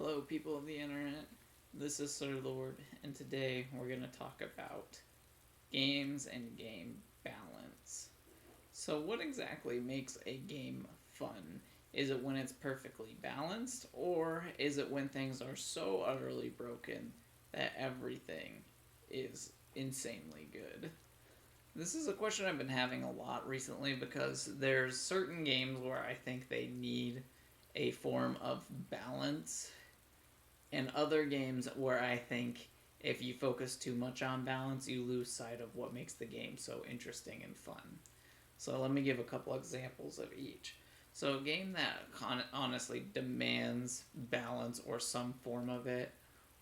Hello, people of the internet. This is Sir Lord, and today we're going to talk about games and game balance. So, what exactly makes a game fun? Is it when it's perfectly balanced, or is it when things are so utterly broken that everything is insanely good? This is a question I've been having a lot recently because there's certain games where I think they need a form of balance and other games where I think if you focus too much on balance, you lose sight of what makes the game so interesting and fun. So let me give a couple examples of each. So a game that honestly demands balance or some form of it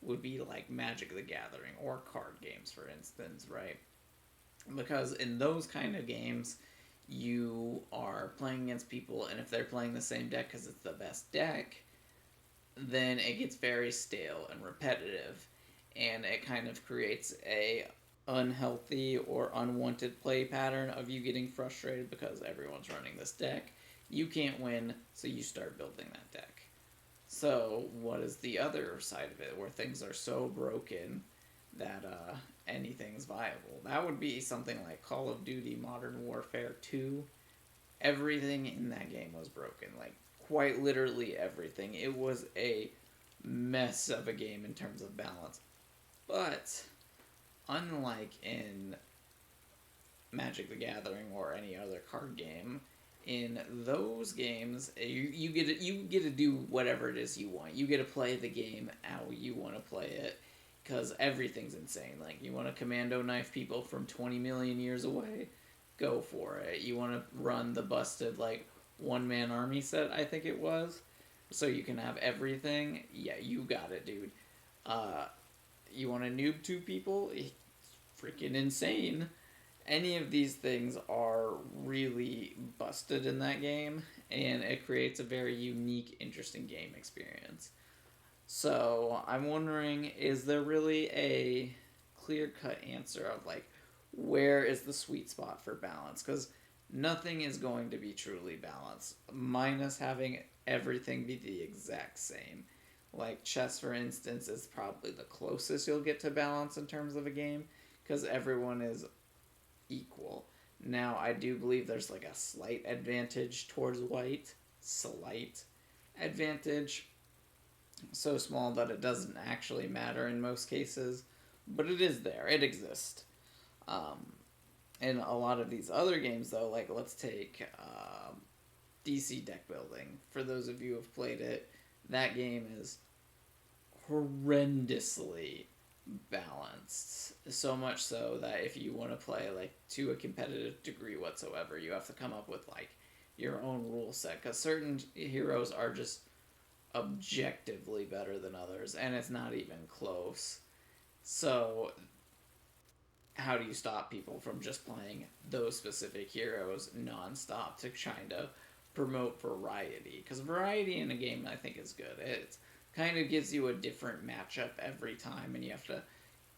would be like Magic the Gathering or card games, for instance, right? Because in those kind of games, you are playing against people, and if they're playing the same deck because it's the best deck, then it gets very stale and repetitive, and it kind of creates a unhealthy or unwanted play pattern of you getting frustrated because everyone's running this deck. You can't win, so you start building that deck. So, what is the other side of it where things are so broken that anything's viable? That would be something like Call of Duty Modern Warfare 2. Everything in that game was broken. Like, quite literally everything. It was a mess of a game in terms of balance. But, unlike in Magic the Gathering or any other card game, in those games you get to do whatever it is you want. You get to play the game how you want to play it because everything's insane. Like, you want to commando knife people from 20 million years away, go for it. You want to run the busted like one man army set, I think it was, so you can have everything. Yeah, you got it, dude. Uh, you want to noob two people? It's freaking insane. Any of these things are really busted in that game, and it creates a very unique, interesting game experience. So I'm wondering, is there really a clear cut answer of like where is the sweet spot for balance? Because nothing is going to be truly balanced, minus having everything be the exact same. Like chess, for instance, is probably the closest you'll get to balance in terms of a game because everyone is equal. Now, I do believe there's like a slight advantage towards white. Slight advantage, so small that it doesn't actually matter in most cases, but it is there. It exists. Um, in a lot of these other games, though, like let's take DC deck building. For those of you who have played it, that game is horrendously balanced. So much so that if you want to play like to a competitive degree whatsoever, you have to come up with like your own rule set because certain heroes are just objectively better than others, and it's not even close. So, how do you stop people from just playing those specific heroes nonstop to kind of promote variety? Because variety in a game, I think, is good. It kind of gives you a different matchup every time, and you have to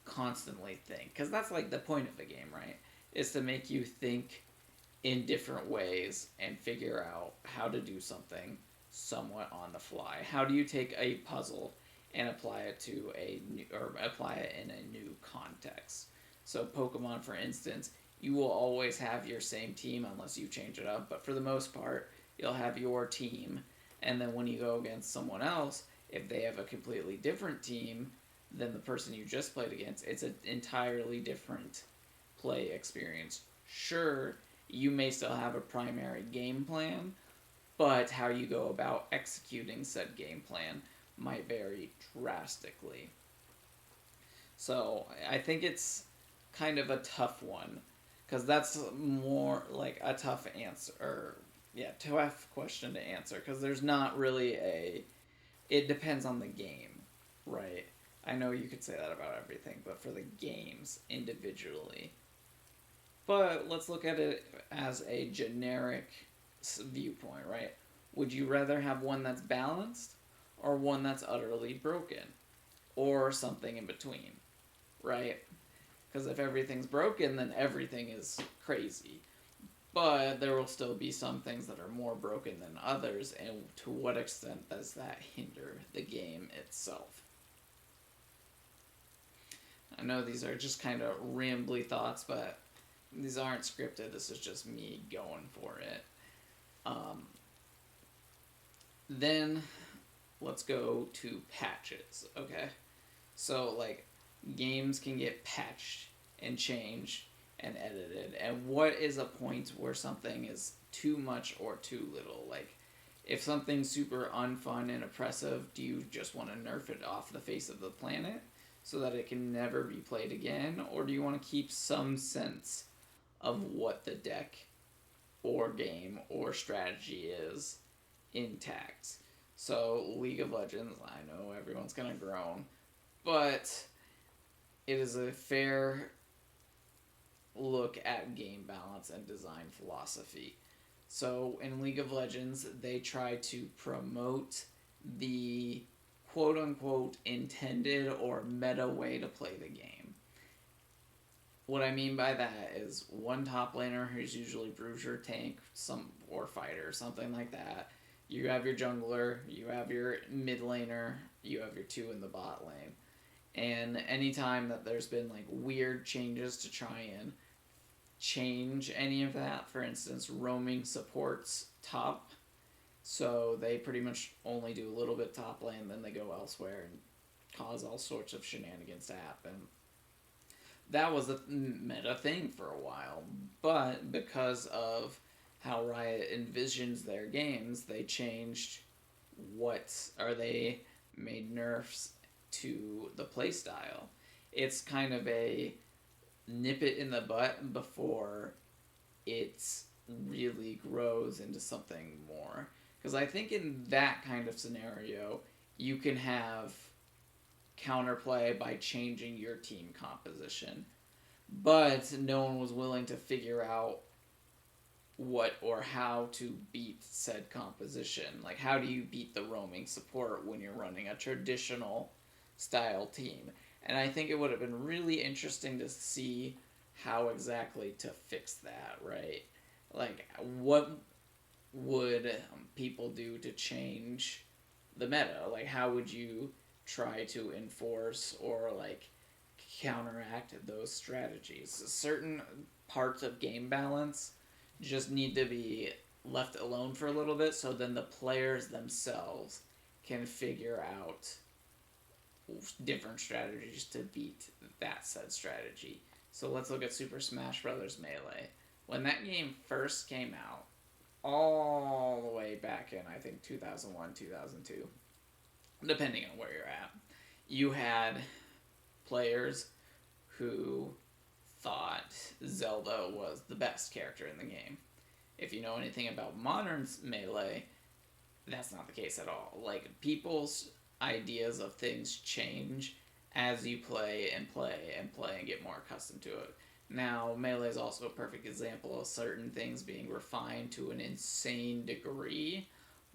constantly think. Because that's like the point of the game, right? Is to make you think in different ways and figure out how to do something somewhat on the fly. How do you take a puzzle and apply it to a new, or apply it in a new context? So Pokemon, for instance, you will always have your same team unless you change it up, but for the most part, you'll have your team, and then when you go against someone else, if they have a completely different team than the person you just played against, it's an entirely different play experience. Sure, you may still have a primary game plan, but how you go about executing said game plan might vary drastically. So I think it's kind of a tough one because that's more like a tough answer. Or, yeah, tough question to answer because there's not really a. It depends on the game, right? I know you could say that about everything, but for the games individually. But let's look at it as a generic viewpoint, right? Would you rather have one that's balanced or one that's utterly broken? Or something in between, right? Because if everything's broken, then everything is crazy. but there will still be some things that are more broken than others, and to what extent does that hinder the game itself? I know these are just kind of rambly thoughts, but these aren't scripted. This is just me going for it. Um, then let's go to patches, okay? So, like, games can get patched and changed and edited. And what is a point where something is too much or too little? Like, if something's super unfun and oppressive, do you just want to nerf it off the face of the planet so that it can never be played again? Or do you want to keep some sense of what the deck or game or strategy is intact? So, League of Legends, I know everyone's gonna groan, but it is a fair look at game balance and design philosophy. So in League of Legends, they try to promote the quote unquote intended or meta way to play the game. What I mean by that is one top laner who's usually bruiser, tank, some or fighter, or something like that. You have your jungler, you have your mid laner, you have your two in the bot lane. And anytime that there's been like weird changes to try and change any of that, for instance, roaming supports top, so they pretty much only do a little bit top lane, then they go elsewhere and cause all sorts of shenanigans to happen. That was a meta thing for a while, but because of how Riot envisions their games, they changed they made nerfs to the playstyle. It's kind of a nip it in the butt before it really grows into something more. Because I think in that kind of scenario, you can have counterplay by changing your team composition. But no one was willing to figure out what or how to beat said composition. Like, how do you beat the roaming support when you're running a traditional style team? And I think it would have been really interesting to see how exactly to fix that, right? Like, what would people do to change the meta? Like, how would you try to enforce or, like, counteract those strategies? Certain parts of game balance just need to be left alone for a little bit so then the players themselves can figure out different strategies to beat that said strategy. So let's look at Super Smash Bros. Melee. When that game first came out, all the way back in, I think, 2001, 2002, depending on where you're at, you had players who thought Zelda was the best character in the game. If you know anything about modern Melee, that's not the case at all. Like, people's ideas of things change as you play and play and play and get more accustomed to it. Now, Melee is also a perfect example of certain things being refined to an insane degree,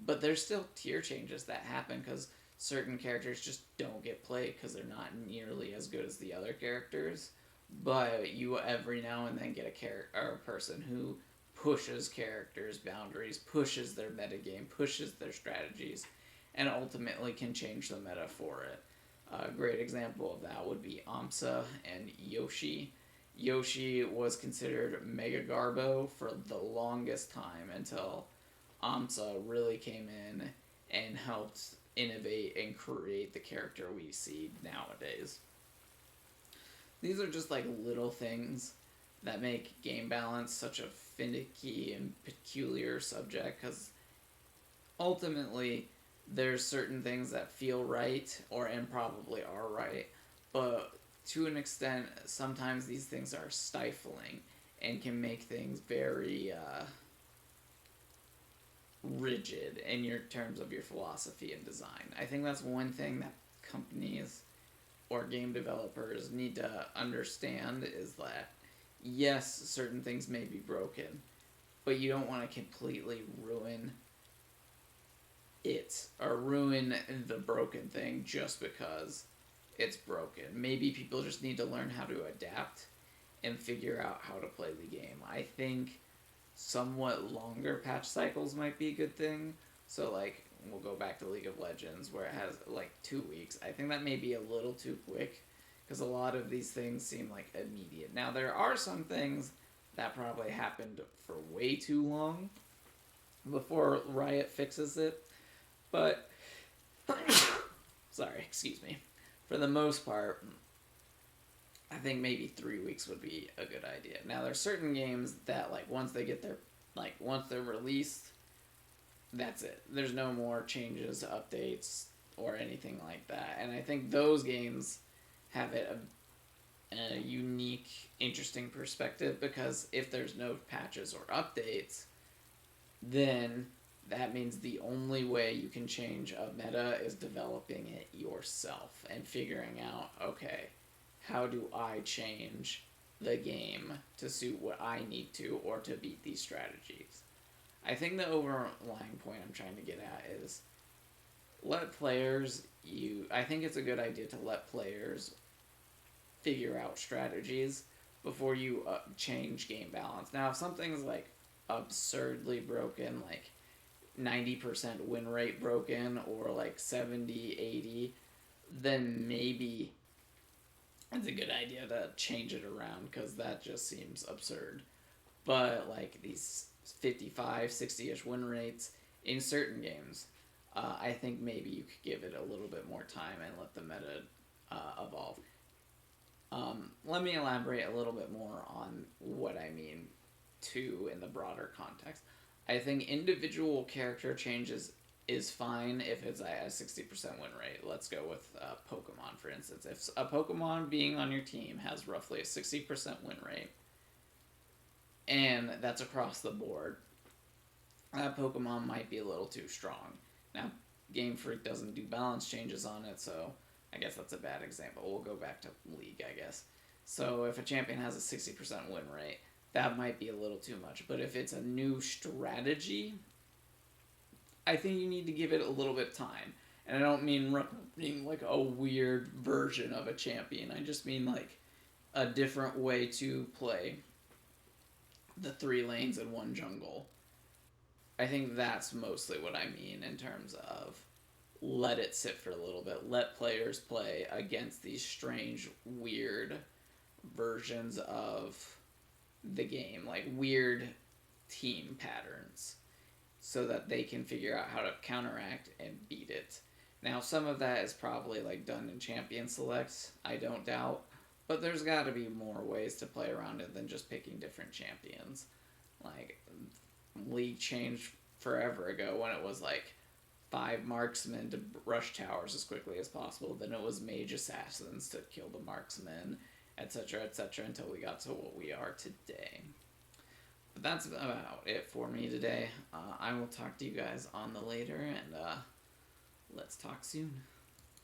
but there's still tier changes that happen because certain characters just don't get played because they're not nearly as good as the other characters. But you every now and then get a person who pushes characters' boundaries, pushes their metagame, pushes their strategies, and ultimately can change the meta for it. A great example of that would be Amsa and Yoshi. Yoshi was considered Mega Garbo for the longest time until Amsa really came in and helped innovate and create the character we see nowadays. These are just like little things that make game balance such a finicky and peculiar subject because ultimately there's certain things that feel right or and probably are right, but to an extent sometimes these things are stifling and can make things very rigid in your terms of your philosophy and design. I think that's one thing that companies or game developers need to understand is that yes, certain things may be broken, but you don't want to completely ruin it or ruin the broken thing just because it's broken. Maybe people just need to learn how to adapt and figure out how to play the game. I think somewhat longer patch cycles might be a good thing. So like we'll go back to League of Legends where it has like 2 weeks. I think that may be a little too quick because a lot of these things seem like immediate. Now there are some things that probably happened for way too long before Riot fixes it, but sorry, excuse me. For the most part, I think maybe 3 weeks would be a good idea. Now there's certain games that like once they're released, that's it. There's no more changes, updates, or anything like that. And I think those games have a unique, interesting perspective because if there's no patches or updates, then that means the only way you can change a meta is developing it yourself and figuring out, okay, how do I change the game to suit what I need to or to beat these strategies? I think the overlying point I'm trying to get at is I think it's a good idea to let players figure out strategies before you change game balance. Now, if something's like absurdly broken, like 90% win rate broken or like 70-80, then maybe it's a good idea to change it around because that just seems absurd. But like these 55, 60-ish win rates in certain games, I think maybe you could give it a little bit more time and let the meta evolve. Let me elaborate a little bit more on what I mean too in the broader context. I think individual character changes is fine if it's at a 60% win rate. Let's go with Pokemon, for instance. If a Pokemon being on your team has roughly a 60% win rate, and that's across the board, that Pokemon might be a little too strong. Now, Game Freak doesn't do balance changes on it, so I guess that's a bad example. We'll go back to League, I guess. So if a champion has a 60% win rate, that might be a little too much. But if it's a new strategy, I think you need to give it a little bit of time. And I don't mean like a weird version of a champion. I just mean like a different way to play the 3 lanes and 1 jungle. I think that's mostly what I mean in terms of let it sit for a little bit. Let players play against these strange, weird versions of the game, like weird team patterns, so that they can figure out how to counteract and beat it. Now, some of that is probably like done in champion selects, I don't doubt, but there's got to be more ways to play around it than just picking different champions. Like, League changed forever ago when it was like 5 marksmen to rush towers as quickly as possible. Then it was mage assassins to kill the marksmen, etc., until we got to what we are today. But that's about it for me today. I will talk to you guys on the later, and let's talk soon.